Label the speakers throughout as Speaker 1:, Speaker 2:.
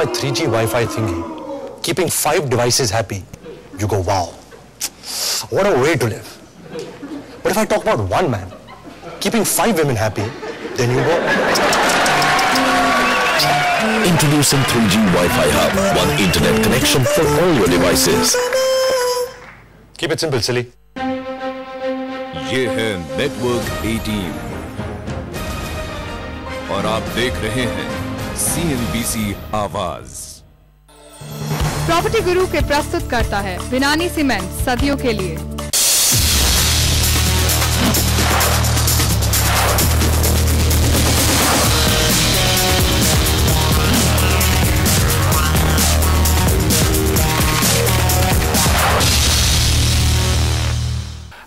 Speaker 1: my 3G Wi-Fi thingy, keeping 5 devices happy, you go, wow, what a way to live. But if I talk about one man, keeping 5 women happy, then you go...
Speaker 2: Introducing 3G Wi-Fi Hub, one internet connection for all your devices.
Speaker 1: Keep it simple, silly.
Speaker 3: ये है network 18 और आप देख रहे हैं CNBC आवाज।
Speaker 4: Property गुरु के प्रस्तुत करता है विनानी सीमेंट सदियों के लिए।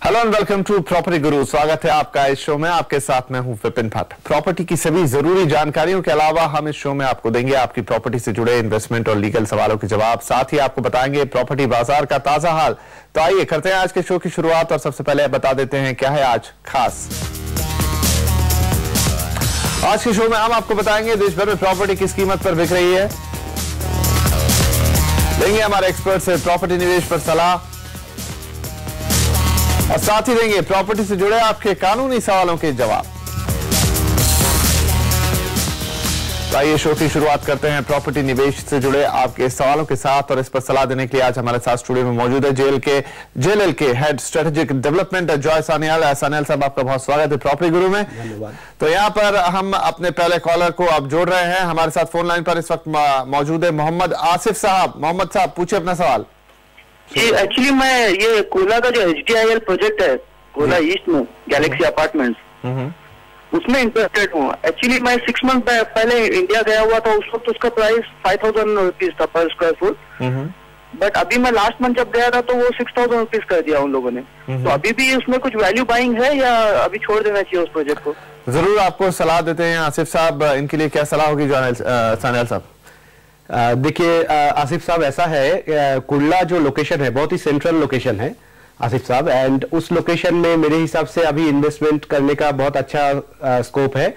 Speaker 5: Hello and welcome to property guru. स्वागत है आपका इस शो में। आपके साथ मैं हूं विपिन भट्ट। प्रॉपर्टी की सभी जरूरी जानकारियों के अलावा हम इस शो में आपको देंगे आपकी प्रॉपर्टी से जुड़े इन्वेस्टमेंट और लीगल सवालों के जवाब। साथ ही आपको बताएंगे प्रॉपर्टी बाजार का ताजा हाल। तो आइए करते हैं आज के शो की शुरुआत और सबसे पहले बता देते हैं क्या है आज खास। आज के शो में हम आपको बताएंगे देश भर में प्रॉपर्टी किस कीमत पर बिक रही है, देंगे हमारे एक्सपर्ट से प्रॉपर्टी निवेश पर सलाह और साथ ही देंगे प्रॉपर्टी से जुड़े आपके कानूनी सवालों के जवाब। तो आइए शो की शुरुआत करते हैं प्रॉपर्टी निवेश से जुड़े आपके सवालों के साथ और इस पर सलाह देने के लिए आज हमारे साथ स्टूडियो में मौजूद है JLL के head strategic development Joy Sanyal. Sanyal साहब आपका बहुत स्वागत है प्रॉपर्टी गुरु में।
Speaker 6: धन्यवाद।
Speaker 5: तो यहाँ पर हम अपने पहले कॉलर को अब जोड़ रहे हैं। हमारे साथ फोन लाइन पर इस वक्त मौजूद है मोहम्मद आसिफ साहब। मोहम्मद साहब पूछिए अपना सवाल।
Speaker 7: एक्चुअली मैं ये कोला का जो HDIL प्रोजेक्ट है कोला ईस्ट में गैलेक्सी अपार्टमेंट्स उसमें इंटरेस्टेड हूँ। एक्चुअली मैं 6 मंथ पहले इंडिया गया हुआ था, उस वक्त उसका प्राइस 5,000 रुपीज था पर स्क्वायर फुट। बट अभी मैं लास्ट मंथ जब गया था तो वो 6,000 रुपीज कर दिया उन लोगों ने। तो अभी भी उसमें कुछ वैल्यू बाइंग है या अभी छोड़ देना चाहिए उस प्रोजेक्ट को?
Speaker 5: जरूर आपको सलाह देते हैं आसिफ साहब, इनके लिए क्या सलाह होगी सान्याल साहब?
Speaker 6: देखिए आसिफ साहब, ऐसा है कुल्ला जो लोकेशन है बहुत ही सेंट्रल लोकेशन है आसिफ साहब, एंड उस लोकेशन में मेरे हिसाब से अभी इन्वेस्टमेंट करने का बहुत अच्छा स्कोप है।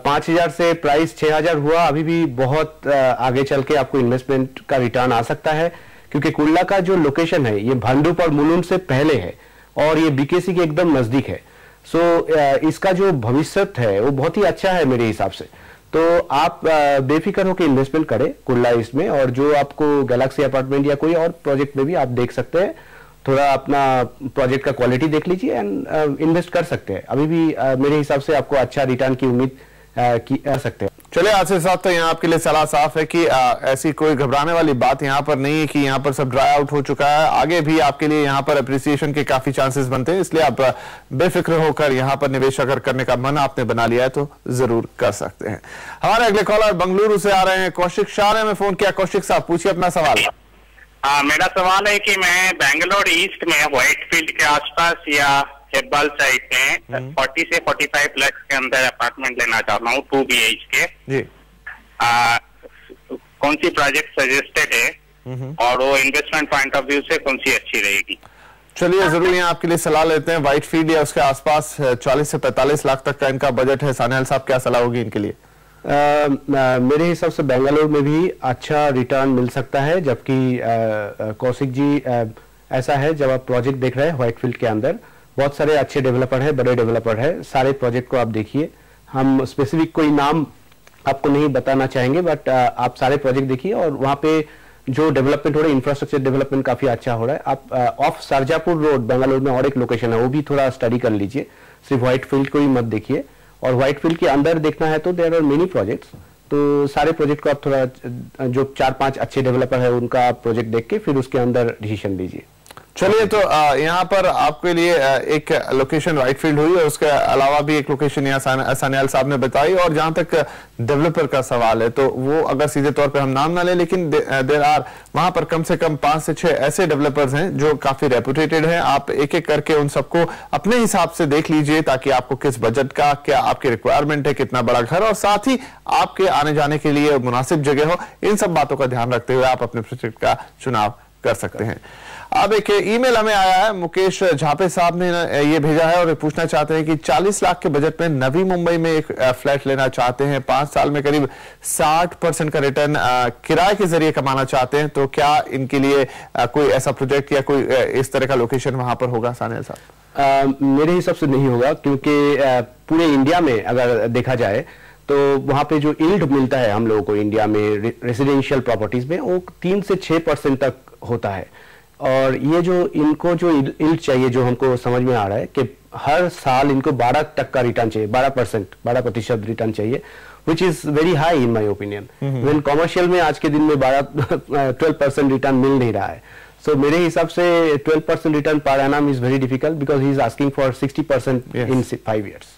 Speaker 6: 5,000 से प्राइस 6,000 हुआ, अभी भी बहुत आगे चल के आपको इन्वेस्टमेंट का रिटर्न आ सकता है क्योंकि कुल्ला का जो लोकेशन है ये भांडुप और मुलुंड से पहले है और ये BKC के एकदम नजदीक है। सो इसका जो भविष्य है वो बहुत ही अच्छा है मेरे हिसाब से। तो आप बेफिक्र होकर इन्वेस्टमेंट करें कुल्ला इसमें, और जो आपको गैलेक्सी अपार्टमेंट या कोई और प्रोजेक्ट में भी आप देख सकते हैं, थोड़ा अपना प्रोजेक्ट का क्वालिटी देख लीजिए एंड इन्वेस्ट कर सकते हैं। अभी भी मेरे हिसाब से आपको अच्छा रिटर्न की उम्मीद कर सकते हैं।
Speaker 5: चलिए आसिफ साहब, तो यहाँ आपके लिए सलाह साफ है कि ऐसी कोई घबराने वाली बात यहाँ पर नहीं है कि यहाँ पर सब ड्राई आउट हो चुका है। आगे भी आपके लिए यहाँ पर अप्रिसिएशन के काफी चांसेस बनते हैं, इसलिए आप बेफिक्र होकर यहाँ पर निवेश अगर करने का मन आपने बना लिया है तो जरूर कर सकते हैं। हमारे अगले कॉलर बेंगलुरु से आ रहे हैं कौशिक शाह ने हमें फोन किया। कौशिक साहब पूछिए अपना सवाल।
Speaker 8: मेरा सवाल है कि मैं बेंगलोर ईस्ट में व्हाइटफील्ड के आसपास या हेब्बाल साइड में 40 से 45 लाख के अंदर अपार्टमेंट लेना चाहता हूँ 2 BHK। कौन सी प्रोजेक्ट सजेस्टेड है और वो इन्वेस्टमेंट पॉइंट ऑफ व्यू से कौन सी अच्छी रहेगी? चलिए
Speaker 5: जरूर यहाँ आपके लिए सलाह लेते हैं। व्हाइटफील्ड या उसके आसपास 40 से 45 लाख तक का इनका बजट है। सान्याल साहब क्या सलाह होगी इनके लिए?
Speaker 6: मेरे हिसाब से बेंगलुरु में भी अच्छा रिटर्न मिल सकता है, जबकि कौशिक जी ऐसा है जब आप प्रोजेक्ट देख रहे हैं व्हाइटफील्ड के अंदर बहुत सारे अच्छे डेवलपर है, बड़े डेवलपर है, सारे प्रोजेक्ट को आप देखिए। हम स्पेसिफिक कोई नाम आपको नहीं बताना चाहेंगे, बट आप सारे प्रोजेक्ट देखिए और वहाँ पे जो डेवलपमेंट हो रहा है, इंफ्रास्ट्रक्चर डेवलपमेंट काफी अच्छा हो रहा है। आप ऑफ सरजापुर रोड बेंगलुरु में और एक लोकेशन है, वो भी थोड़ा स्टडी कर लीजिए, सिर्फ व्हाइटफील्ड को ही मत देखिए। और व्हाइटफील्ड के अंदर देखना है तो देयर आर मेनी प्रोजेक्ट्स, तो सारे प्रोजेक्ट को आप थोड़ा जो 4-5 अच्छे डेवलपर है उनका प्रोजेक्ट देख के फिर उसके अंदर डिसीजन लीजिए।
Speaker 5: चलिए, तो यहाँ पर आपके लिए एक लोकेशन व्हाइटफील्ड हुई और उसके अलावा भी एक लोकेशन यहाँ सान्याल साहब ने बताई। और जहां तक डेवलपर का सवाल है तो वो अगर सीधे तौर पे हम नाम ना ले, लेकिन देर आर वहां पर कम से कम 5 से 6 ऐसे डेवलपर्स हैं जो काफी रेपुटेटेड हैं। आप एक एक करके उन सबको अपने हिसाब से देख लीजिए ताकि आपको किस बजट का, क्या आपकी रिक्वायरमेंट है, कितना बड़ा घर और साथ ही आपके आने जाने के लिए मुनासिब जगह हो, इन सब बातों का ध्यान रखते हुए आप अपने प्रोजेक्ट का चुनाव कर सकते हैं। अब एक ईमेल हमें आया है, मुकेश झापे साहब ने ये भेजा है और ये पूछना चाहते हैं कि 40 लाख के बजट में नवी मुंबई में एक फ्लैट लेना चाहते हैं, 5 साल में करीब 60% का रिटर्न किराए के जरिए कमाना चाहते हैं, तो क्या इनके लिए कोई ऐसा प्रोजेक्ट या कोई इस तरह का लोकेशन वहां पर होगा सानियाल साहब?
Speaker 6: मेरे हिसाब से नहीं होगा, क्योंकि पूरे इंडिया में अगर देखा जाए तो वहां पे जो यील्ड मिलता है हम लोगों को इंडिया में रेसिडेंशियल प्रॉपर्टीज में, वो 3 से 6% तक होता है। और ये जो इनको जो यील्ड चाहिए, जो हमको समझ में आ रहा है कि हर साल इनको 12 तक का रिटर्न चाहिए, 12% रिटर्न चाहिए, which is very high in my opinion. Even commercial में आज के दिन में 12% रिटर्न मिल नहीं रहा है। So मेरे हिसाब से 12% return per annum is very difficult, because he is asking for 60% in 5 years।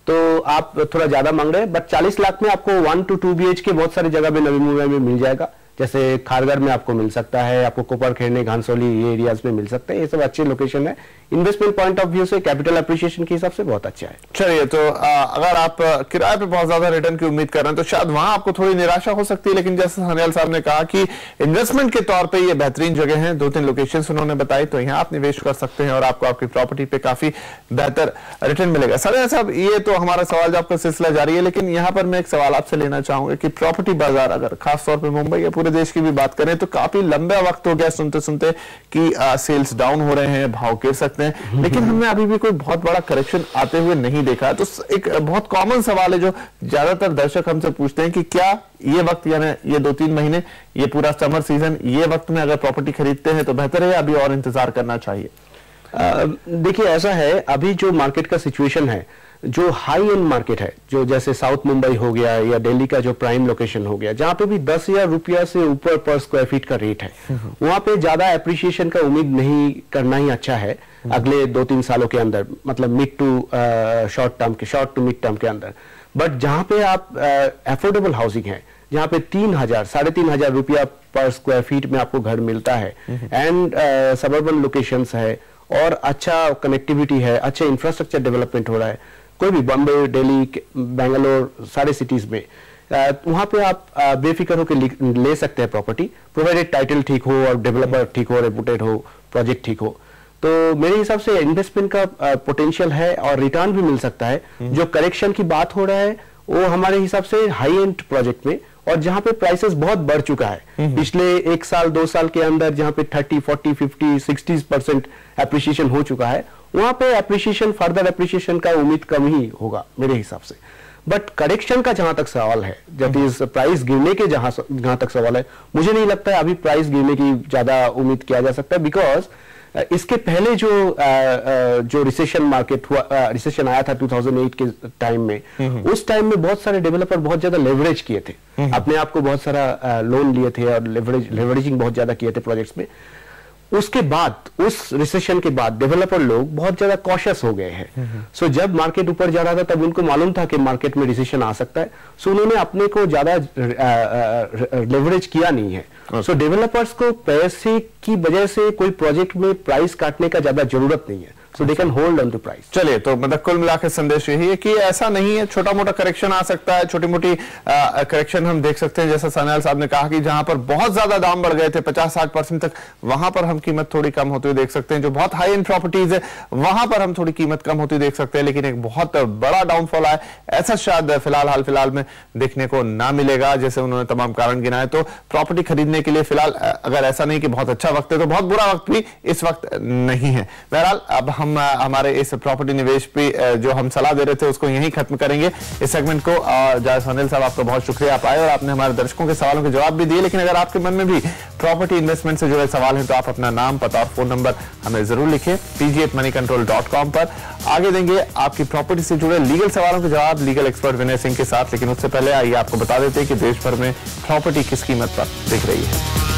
Speaker 6: तो आप थोड़ा ज्यादा मांग रहे हैं, बट 40 लाख में आपको 1 to 2 BHK बहुत सारी जगह में नवी मुंबई में मिल जाएगा। जैसे खारघर में आपको मिल सकता है, आपको कोपर खेड़ने, घानसोली ये एरियाज में मिल सकता है। ये सब अच्छे लोकेशन है, इन्वेस्टमेंट पॉइंट ऑफ व्यू से, कैपिटल अप्रिसिएशन के हिसाब से बहुत अच्छा है।
Speaker 5: चलिए, तो अगर आप किराए पे बहुत ज्यादा रिटर्न की उम्मीद कर रहे हैं तो शायद वहां आपको थोड़ी निराशा हो सकती है, लेकिन जैसे सानियाल साहब ने कहा कि इन्वेस्टमेंट के तौर पे ये बेहतरीन जगह है, 2-3 लोकेशंस उन्होंने बताई, तो यहाँ आप निवेश कर सकते हैं और आपको आपकी प्रॉपर्टी पे काफी बेहतर रिटर्न मिलेगा। सानियाल साहब, ये तो हमारा सवाल जवाब का सिलसिला जारी है, लेकिन यहाँ पर मैं एक सवाल आपसे लेना चाहूंगा कि प्रॉपर्टी बाजार, अगर खासतौर पर मुंबई या पूरे देश की भी बात करें तो काफी लंबा वक्त हो गया सुनते सुनते कि सेल्स डाउन हो रहे हैं, भाव गिर सकते हैं, लेकिन हमने अभी भी कोई बहुत बड़ा करेक्शन आते हुए नहीं देखा। तो एक बहुत कॉमन सवाल है जो ज्यादातर दर्शक हमसे पूछते हैं कि क्या ये वक्त, यानी ये 2-3 महीने, ये पूरा समर सीजन, ये वक्त में अगर प्रॉपर्टी खरीदते हैं तो बेहतर है, अभी और इंतजार करना चाहिए?
Speaker 6: देखिए, ऐसा है, अभी जो मार्केट का सिचुएशन है, जो हाई एंड मार्केट है, जो जैसे साउथ मुंबई हो गया या दिल्ली का जो प्राइम लोकेशन हो गया, जहां पे भी 10,000 रुपया से ऊपर पर स्क्वायर फीट का रेट है, वहां पे ज्यादा एप्रिसिएशन का उम्मीद नहीं करना ही अच्छा है अगले 2-3 सालों के अंदर, मतलब mid to short to mid term के अंदर। बट जहां पे आप अफोर्डेबल हाउसिंग है, जहां पे 3,000 साढ़े 3,000 रुपया पर स्क्वायर फीट में आपको घर मिलता है, एंड सबर्बन लोकेशंस है और अच्छा कनेक्टिविटी है, अच्छे इंफ्रास्ट्रक्चर डेवलपमेंट हो रहा है, कोई भी बॉम्बे, दिल्ली, बेंगलोर, सारे सिटीज में वहां पे आप बेफिक्र होकर ले सकते हैं प्रॉपर्टी, प्रोवाइडेड टाइटल ठीक हो और डेवलपर ठीक हो, रेपुटेड हो, प्रोजेक्ट ठीक हो। तो मेरे हिसाब से इन्वेस्टमेंट का पोटेंशियल है और रिटर्न भी मिल सकता है। जो करेक्शन की बात हो रहा है वो हमारे हिसाब से हाई एंड प्रोजेक्ट में, और जहां पे प्राइसेस बहुत बढ़ चुका है पिछले 1 साल 2 साल के अंदर, जहां पे 30, 40, 50, 60% एप्रिसिएशन हो चुका है, वहां पे एप्रिसिएशन, फर्दर एप्रिसिएशन का उम्मीद कम ही होगा मेरे हिसाब से। बट करेक्शन का जहां तक सवाल है, दैट इज प्राइस गिरने के जहां तक सवाल है, मुझे नहीं लगता है अभी प्राइस गिरने की ज्यादा उम्मीद किया जा सकता है, बिकॉज इसके पहले जो रिसेशन मार्केट हुआ, रिसेशन आया था 2008 के टाइम में, उस टाइम में बहुत सारे डेवलपर बहुत ज्यादा लेवरेज किए थे, अपने आप को बहुत सारा लोन लिए थे और लेवरेजिंग बहुत ज्यादा किए थे प्रोजेक्ट्स में। उसके बाद, उस रिसेशन के बाद डेवलपर लोग बहुत ज्यादा कॉशियस हो गए हैं। सो जब मार्केट ऊपर जा रहा था तब उनको मालूम था कि मार्केट में रिसेशन आ सकता है, सो उन्होंने अपने को ज्यादा लेवरेज किया नहीं है। सो डेवलपर्स को पैसे की वजह से कोई प्रोजेक्ट में प्राइस काटने का ज्यादा जरूरत नहीं है, so they can hold on to price।
Speaker 5: चलिए, तो मतलब कुल मिलाकर संदेश यही है कि ऐसा नहीं है, छोटा मोटा करेक्शन आ सकता है, छोटी मोटी करेक्शन हम देख सकते हैं। जैसा सानियाल साहब ने कहा कि जहां पर बहुत ज्यादा दाम बढ़ गए थे 50-60% तक, वहां पर हम कीमत थोड़ी कम होती हुई देख सकते हैं। जो बहुत हाई एंड प्रॉपर्टीज है वहां पर हम थोड़ी कीमत कम होती हुई देख सकते हैं, लेकिन एक बहुत बड़ा डाउनफॉल है ऐसा शायद फिलहाल में देखने को ना मिलेगा, जैसे उन्होंने तमाम कारण गिनाए। तो प्रॉपर्टी खरीदने के लिए फिलहाल अगर ऐसा नहीं कि बहुत अच्छा वक्त है, तो बहुत बुरा वक्त भी इस वक्त नहीं है। बहरहाल, अब हम हमारे इस प्रॉपर्टी निवेश पे जो हम सलाह दे रहे थे उसको यहीं खत्म करेंगे इस सेगमेंट को। सानियाल साहब, आपका बहुत शुक्रिया, आप आए और आपने हमारे दर्शकों के सवालों के जवाब भी दिए। लेकिन अगर आपके मन में भी प्रॉपर्टी इन्वेस्टमेंट से जुड़े सवाल हैं तो आप अपना नाम, पता और फोन नंबर हमें जरूर लिखें pg@moneycontrol.com पर। आगे देंगे आपकी प्रॉपर्टी से जुड़े लीगल सवालों के जवाब लीगल एक्सपर्ट विनय सिंह के साथ। लेकिन उससे पहले आइए आपको बता देते हैं कि देश भर में प्रॉपर्टी किस कीमत पर बिक रही है।